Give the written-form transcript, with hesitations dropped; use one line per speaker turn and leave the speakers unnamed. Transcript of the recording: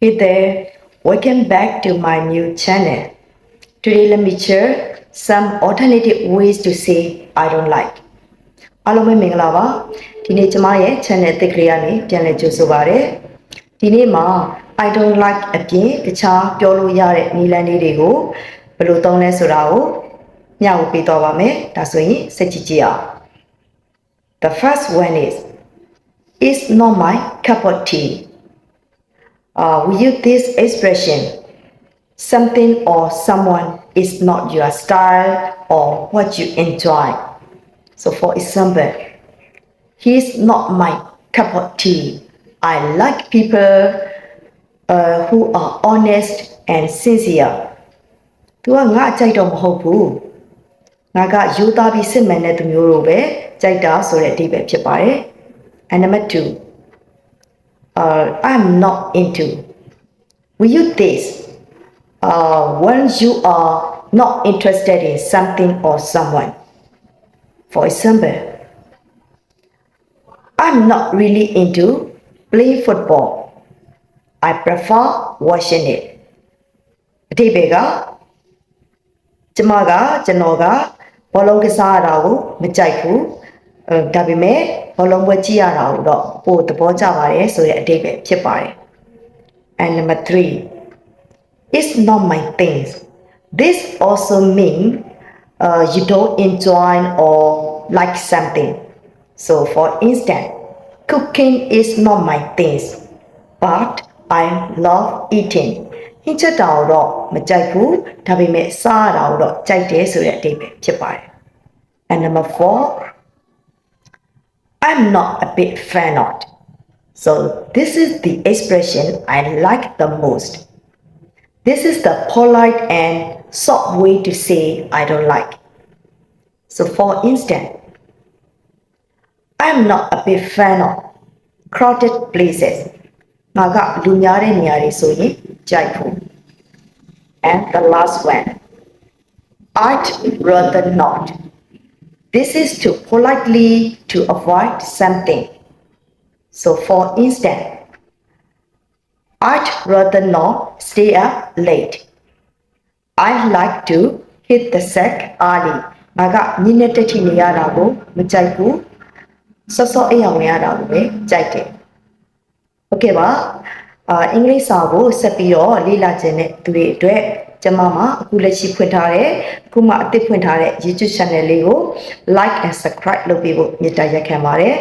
Hey there, welcome back to my new channel. Today let me share some alternative ways to say I don't like. အားလုံးပဲမင်္ဂလာပါဒီနေ့ကျွန်မရဲ့ channel အသစ်ကလေးကနေပြန်လည်ကြိုဆိုပါရစေဒီနေ့မှာ I don't like အပြင်တခြားပြောလို့ရတဲ့နည်းလမ်းလေးတွေကိုဘယ်လိုသုံးလဲဆိုတာကိုမျှဝေပေးသွားပါမယ်ဒါဆိုရင်စက်ကြည့်ကြည့်အောင် The first one is It's not my cup of tea. We use this expression something or someone is not your style or what you enjoy. So for example, he's not my cup of tea. I like people who are honest and sincere. သူကငါကြိုက်တော့မဟုတ်ဘူးငါကယူသားပြီးစစ်မှန်တဲ့သူမျိုးလိုပဲကြိုက်တာဆိုတဲ့အဓိပ္ပာယ်ဖြစ်ပါတယ် And number 2, I'm not into. We use this when you are not interested in something or someone. For example, I'm not really into playing football. I prefer watching it. အဓိပ္ပာယ်ကကျွန်တော်ကဘောလုံးကစားရတာကိုမကြိုက်ဘူးဒါပေမဲ့ဘောလုံးပွဲကြည့်ရတာကိုတော့ပိုသဘောကျပါတယ်ဆိုတဲ့အဓိပ္ပာယ်ဖြစ်ပါတယ် And number 3 it's not my things this also mean you don't enjoy or like something so for instance cooking is not my things but I love eating ဟင်းချက်တာတော့မကြိုက်ဘူးဒါပေမဲ့စားရတာတော့ကြိုက်တယ်ဆိုတဲ့အဓိပ္ပာယ်ဖြစ်ပါတယ် And number 4 I'm not a big fan of. So this is the expression I like the most. This is the polite and soft way to say I don't like. So for instance, I'm not a big fan of crowded places. ငါကလူများတဲ့နေရာတွေဆိုရင်ကြိုက်ဘူး And the last one, I'd rather not. This is to politely to avoid something. So for instance, I'd rather not stay up late. I'd like to hit the sack early. ငါကညနေတက်ထိနေရတာကိုမကြိုက်ဘူးစောစောအိမ်အောင်ရတာကိုပဲကြိုက်တယ် Okay ပါအင်္ဂလိပ်စာကိုဆက်ပြီးတော့လေ့လာခြင်းတဲ့သူတွေအတွက်ကျွန်မမှာအခုလက်ရှိဖွင့်ထားတဲ့အခုမှအသစ်ဖွင့်ထားတဲ့ YouTube channel လေးကို like and subscribe လုပ်ပေးဖို့မေတ္တာရပ်ခံပါတယ်